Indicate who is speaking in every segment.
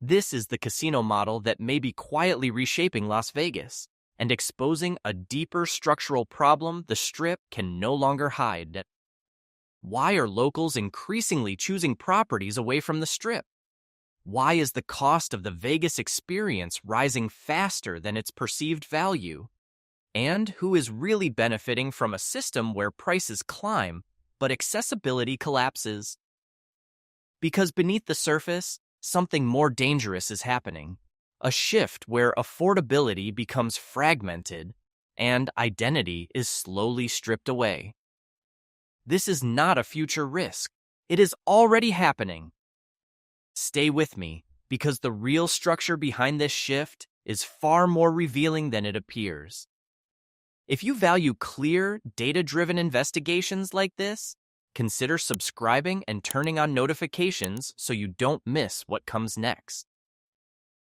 Speaker 1: This is the casino model that may be quietly reshaping Las Vegas and exposing a deeper structural problem the Strip can no longer hide. Why are locals increasingly choosing properties away from the Strip? Why is the cost of the Vegas experience rising faster than its perceived value? And who is really benefiting from a system where prices climb, but accessibility collapses? Because beneath the surface, something more dangerous is happening. A shift where affordability becomes fragmented and identity is slowly stripped away. This is not a future risk. It is already happening. Stay with me, because the real structure behind this shift is far more revealing than it appears. If you value clear, data-driven investigations like this, consider subscribing and turning on notifications so you don't miss what comes next.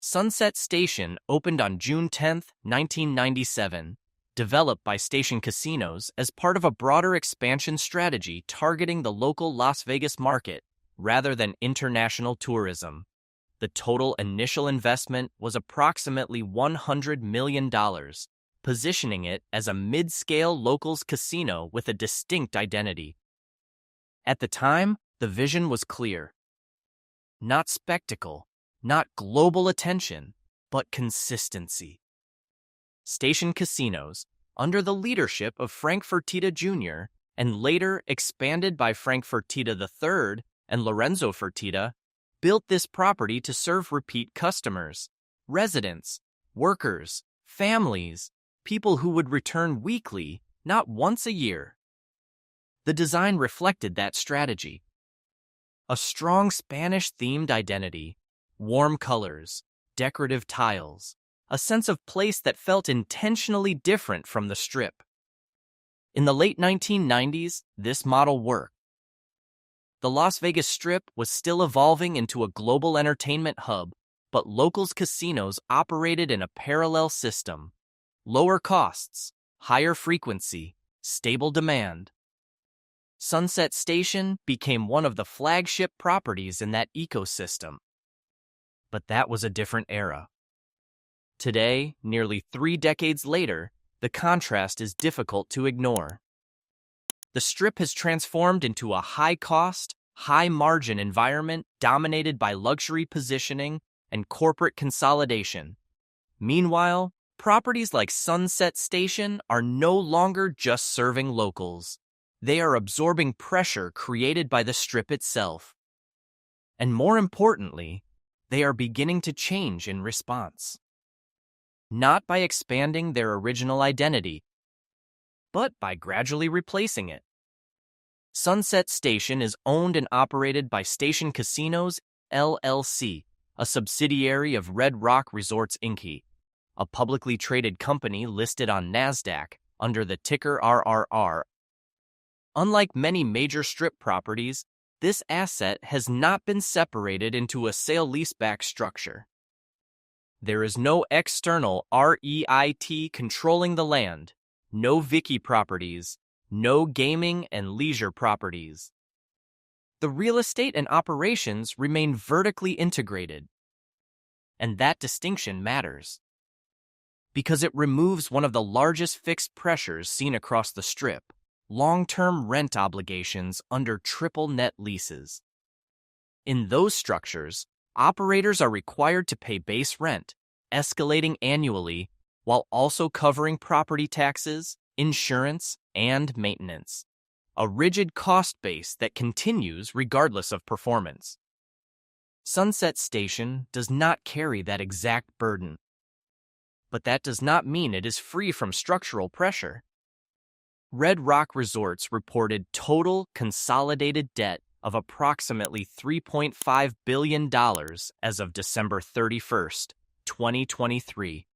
Speaker 1: Sunset Station opened on June 10, 1997, developed by Station Casinos as part of a broader expansion strategy targeting the local Las Vegas market rather than international tourism. The total initial investment was approximately $100 million, positioning it as a mid-scale locals casino with a distinct identity. At the time, the vision was clear. Not spectacle, not global attention, but consistency. Station Casinos, under the leadership of Frank Fertitta Jr., and later expanded by Frank Fertitta III and Lorenzo Fertitta, built this property to serve repeat customers, residents, workers, families, people who would return weekly, not once a year. The design reflected that strategy. A strong Spanish-themed identity, warm colors, decorative tiles, a sense of place that felt intentionally different from the Strip. In the late 1990s, this model worked. The Las Vegas Strip was still evolving into a global entertainment hub, but locals casinos operated in a parallel system. Lower costs, higher frequency, stable demand. Sunset Station became one of the flagship properties in that ecosystem. But that was a different era. Today, nearly 3 decades later, the contrast is difficult to ignore. The Strip has transformed into a high-cost, high-margin environment dominated by luxury positioning and corporate consolidation. Meanwhile, properties like Sunset Station are no longer just serving locals. They are absorbing pressure created by the Strip itself. And more importantly, they are beginning to change in response. Not by expanding their original identity, but by gradually replacing it. Sunset Station is owned and operated by Station Casinos, LLC, a subsidiary of Red Rock Resorts Inc., a publicly traded company listed on NASDAQ under the ticker RRR. Unlike many major Strip properties, this asset has not been separated into a sale-leaseback structure. There is no external REIT controlling the land, no Vicky properties, no gaming and leisure properties. The real estate and operations remain vertically integrated. And that distinction matters, because it removes one of the largest fixed pressures seen across the Strip: long-term rent obligations under triple net leases. In those structures, operators are required to pay base rent, escalating annually, while also covering property taxes, insurance, and maintenance. A rigid cost base that continues regardless of performance. Sunset Station does not carry that exact burden. But that does not mean it is free from structural pressure. Red Rock Resorts reported total consolidated debt of approximately $3.5 billion as of December 31st, 2023.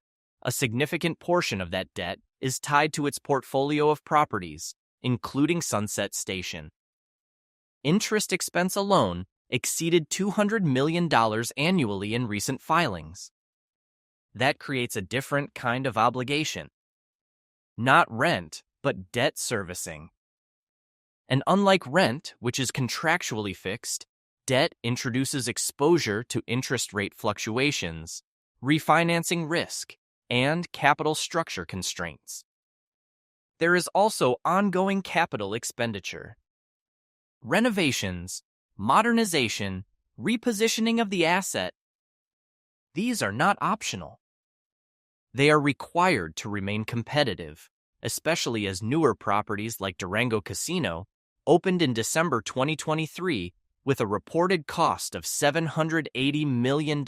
Speaker 1: A significant portion of that debt is tied to its portfolio of properties, including Sunset Station. Interest expense alone exceeded $200 million annually in recent filings. That creates a different kind of obligation. Not rent, but debt servicing. And unlike rent, which is contractually fixed, Debt introduces exposure to interest rate fluctuations, refinancing risk, and capital structure constraints. There is also ongoing capital expenditure. Renovations, modernization, repositioning of the asset. These are not optional. They are required to remain competitive, especially as newer properties like Durango Casino opened in December 2023 with a reported cost of $780 million,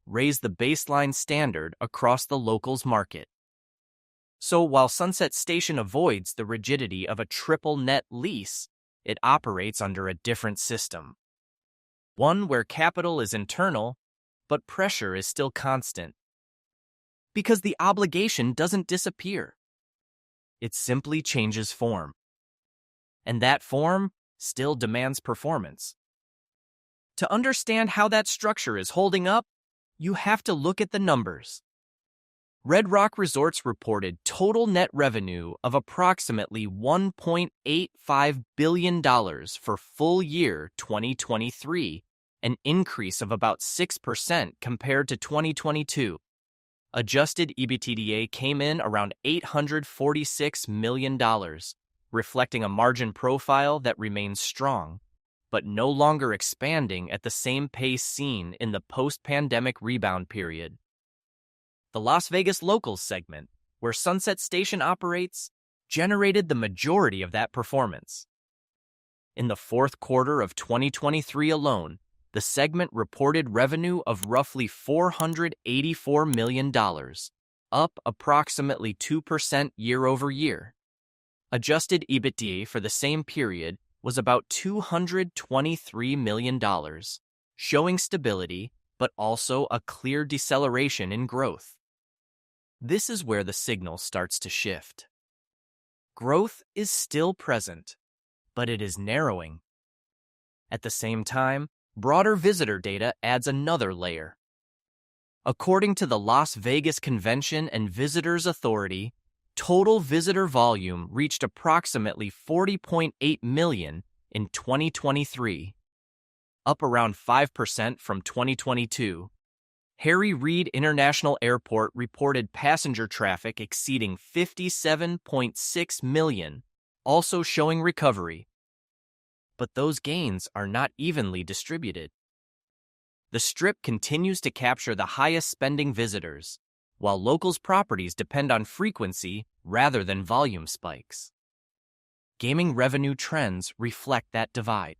Speaker 1: raised the baseline standard across the locals market. So while Sunset Station avoids the rigidity of a triple net lease, it operates under a different system. One where capital is internal, but pressure is still constant. Because the obligation doesn't disappear. It simply changes form. And that form still demands performance. To understand how that structure is holding up, you have to look at the numbers. Red Rock Resorts reported total net revenue of approximately $1.85 billion for full year 2023, an increase of about 6% compared to 2022. Adjusted EBITDA came in around $846 million, reflecting a margin profile that remains strong, but no longer expanding at the same pace seen in the post-pandemic rebound period. The Las Vegas Locals segment, where Sunset Station operates, generated the majority of that performance. In the fourth quarter of 2023 alone, the segment reported revenue of roughly $484 million, up approximately 2% year-over-year. Adjusted EBITDA for the same period was about $223 million, showing stability but also a clear deceleration in growth. This is where the signal starts to shift. Growth is still present, but it is narrowing. At the same time, broader visitor data adds another layer. According to the Las Vegas Convention and Visitors Authority, total visitor volume reached approximately 40.8 million in 2023, up around 5% from 2022. Harry Reid International Airport reported passenger traffic exceeding 57.6 million, also showing recovery. But those gains are not evenly distributed. The Strip continues to capture the highest spending visitors, while locals' properties depend on frequency rather than volume spikes. Gaming revenue trends reflect that divide.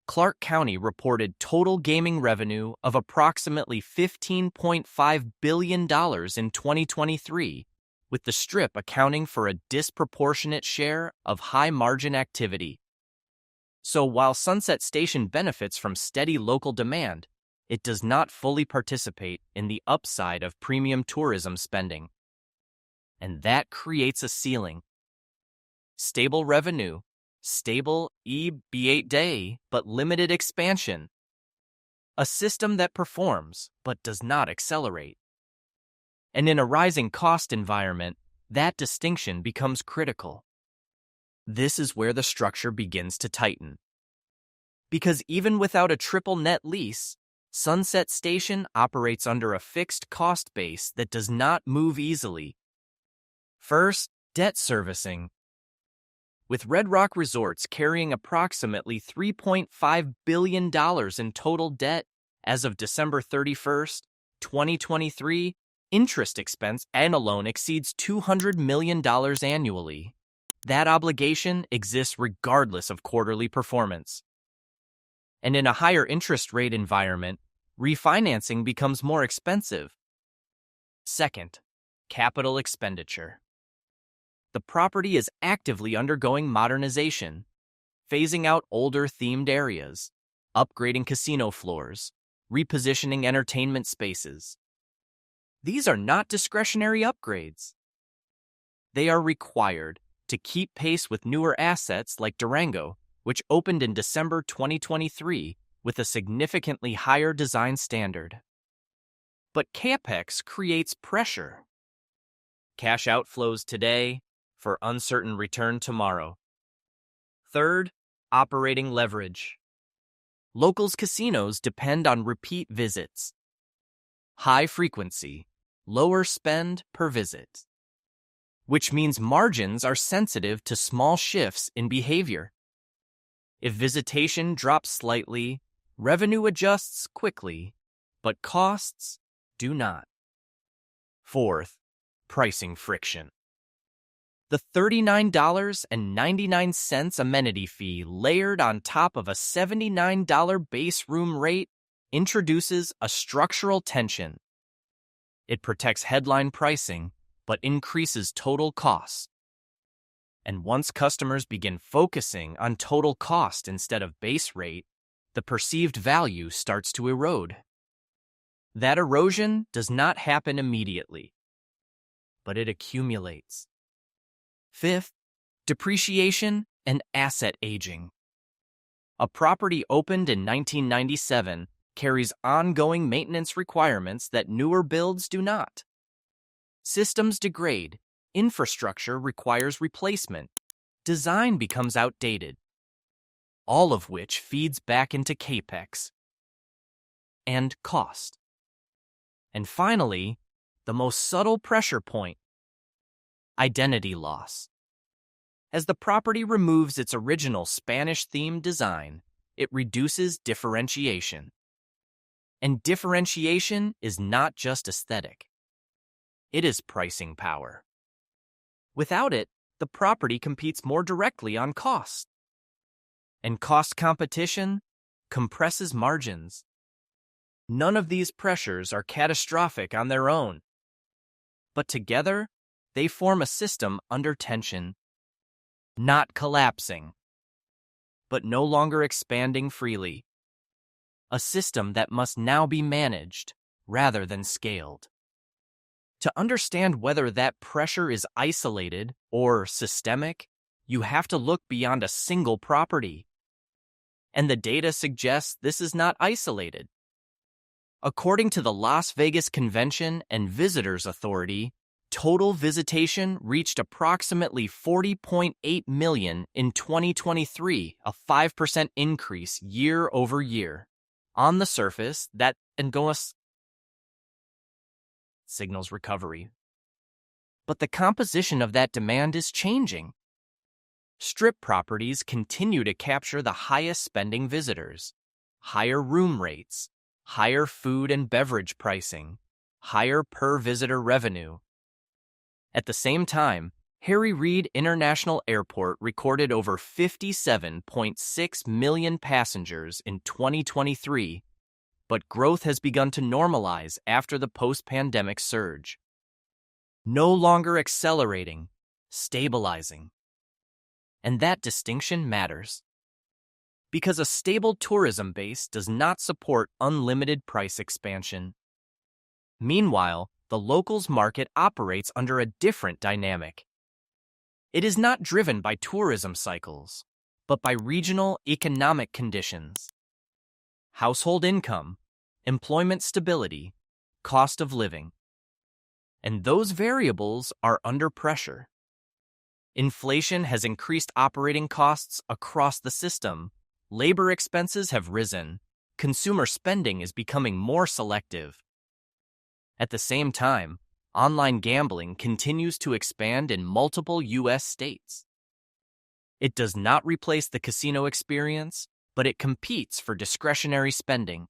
Speaker 1: Clark County reported total gaming revenue of approximately $15.5 billion in 2023, with the Strip accounting for a disproportionate share of high-margin activity. So while Sunset Station benefits from steady local demand, it does not fully participate in the upside of premium tourism spending. And that creates a ceiling. Stable revenue, stable EBITDA, but limited expansion. A system that performs, but does not accelerate. And in a rising cost environment, that distinction becomes critical. This is where the structure begins to tighten. Because even without a triple net lease, Sunset Station operates under a fixed cost base that does not move easily. First, debt servicing. With Red Rock Resorts carrying approximately $3.5 billion in total debt as of December 31st, 2023, interest expense alone exceeds $200 million annually. That obligation exists regardless of quarterly performance. And in a higher interest rate environment, refinancing becomes more expensive. Second, capital expenditure. The property is actively undergoing modernization, phasing out older themed areas, upgrading casino floors, repositioning entertainment spaces. These are not discretionary upgrades. They are required to keep pace with newer assets like Durango, which opened in December 2023 with a significantly higher design standard. But CapEx creates pressure. Cash outflows today for uncertain return tomorrow. Third, operating leverage. Locals' casinos depend on repeat visits, high frequency, lower spend per visit, which means margins are sensitive to small shifts in behavior. If visitation drops slightly, revenue adjusts quickly, but costs do not. Fourth, pricing friction. The $39.99 amenity fee layered on top of a $79 base room rate introduces a structural tension. It protects headline pricing, but increases total costs. And once customers begin focusing on total cost instead of base rate, the perceived value starts to erode. That erosion does not happen immediately, but it accumulates. Fifth, depreciation and asset aging. A property opened in 1997 carries ongoing maintenance requirements that newer builds do not. Systems degrade, infrastructure requires replacement, design becomes outdated, all of which feeds back into CapEx and cost. And finally, the most subtle pressure point: identity loss. As the property removes its original Spanish-themed design, it reduces differentiation. And differentiation is not just aesthetic. It is pricing power. Without it, the property competes more directly on cost. And cost competition compresses margins. None of these pressures are catastrophic on their own, but together, they form a system under tension, not collapsing, but no longer expanding freely. A system that must now be managed rather than scaled. To understand whether that pressure is isolated or systemic, you have to look beyond a single property. And the data suggests this is not isolated. According to the Las Vegas Convention and Visitors Authority, total visitation reached approximately 40.8 million in 2023, a 5% increase year over year. On the surface, that signals recovery. But the composition of that demand is changing. Strip properties continue to capture the highest spending visitors, higher room rates, higher food and beverage pricing, higher per-visitor revenue. At the same time, Harry Reid International Airport recorded over 57.6 million passengers in 2023, but growth has begun to normalize after the post-pandemic surge. No longer accelerating, stabilizing. And that distinction matters, because a stable tourism base does not support unlimited price expansion. Meanwhile, the locals market operates under a different dynamic. It is not driven by tourism cycles, but by regional economic conditions. Household income, employment stability, cost of living. And those variables are under pressure. Inflation has increased operating costs across the system, labor expenses have risen, consumer spending is becoming more selective. At the same time, online gambling continues to expand in multiple U.S. states. It does not replace the casino experience, but it competes for discretionary spending.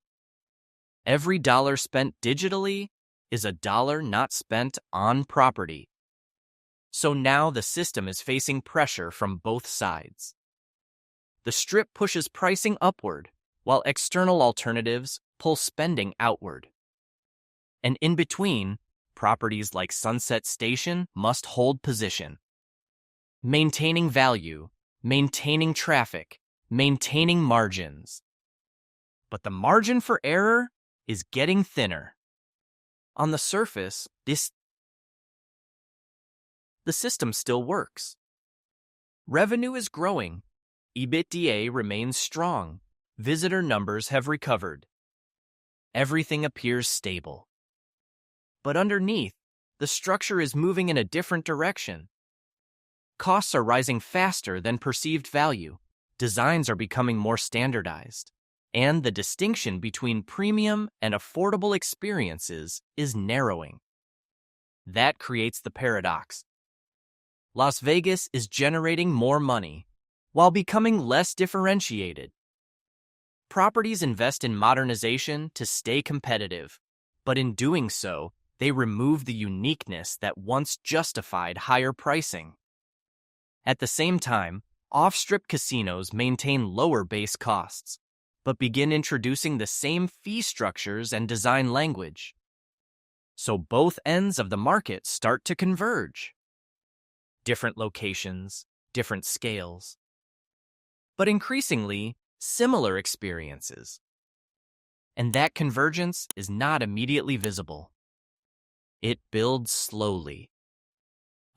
Speaker 1: Every dollar spent digitally is a dollar not spent on property. So now the system is facing pressure from both sides. The Strip pushes pricing upward, while external alternatives pull spending outward. And in between, properties like Sunset Station must hold position. Maintaining value, maintaining traffic, maintaining margins. But the margin for error is getting thinner. On the surface, the system still works. Revenue is growing. EBITDA remains strong. Visitor numbers have recovered. Everything appears stable. But underneath, the structure is moving in a different direction. Costs are rising faster than perceived value. Designs are becoming more standardized. and the distinction between premium and affordable experiences is narrowing. That creates the paradox. Las Vegas is generating more money while becoming less differentiated. Properties invest in modernization to stay competitive, but in doing so, they remove the uniqueness that once justified higher pricing. At the same time, off-strip casinos maintain lower base costs, but begin introducing the same fee structures and design language. So both ends of the market start to converge. Different locations, different scales, but increasingly similar experiences. And that convergence is not immediately visible. It builds slowly,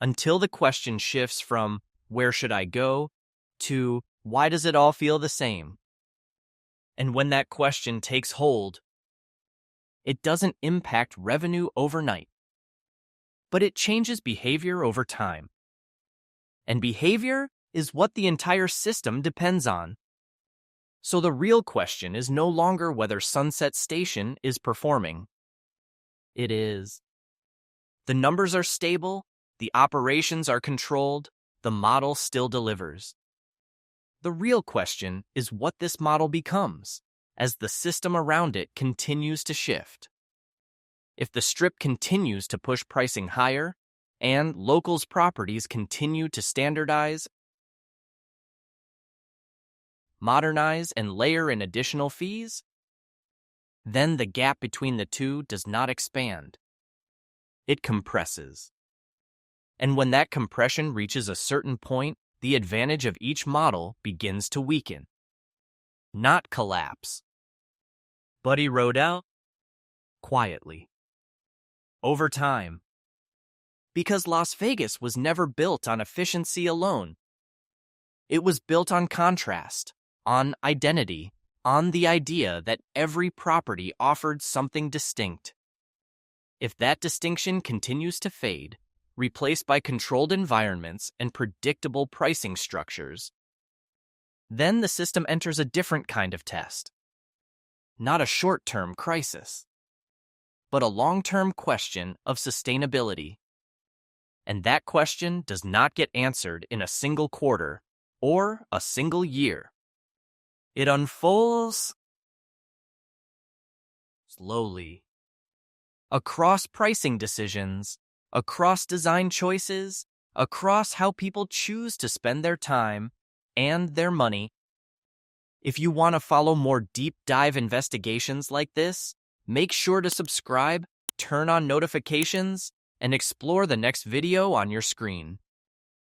Speaker 1: until the question shifts from "where should I go?" to "why does it all feel the same?" And when that question takes hold, it doesn't impact revenue overnight, but it changes behavior over time. And behavior is what the entire system depends on. So the real question is no longer whether Sunset Station is performing. It is. The numbers are stable, the operations are controlled, the model still delivers. The real question is what this model becomes as the system around it continues to shift. If the Strip continues to push pricing higher, and locals' properties continue to standardize, modernize, and layer in additional fees, then the gap between the two does not expand. It compresses. And when that compression reaches a certain point, the advantage of each model begins to weaken. Not collapse, but erode out quietly. Over time. Because Las Vegas was never built on efficiency alone. It was built on contrast, on identity, on the idea that every property offered something distinct. If that distinction continues to fade, replaced by controlled environments and predictable pricing structures, then the system enters a different kind of test. Not a short-term crisis, but a long-term question of sustainability. And that question does not get answered in a single quarter or a single year. It unfolds slowly across pricing decisions, across design choices, across how people choose to spend their time and their money. If you want to follow more deep dive investigations like this, make sure to subscribe, turn on notifications, and explore the next video on your screen.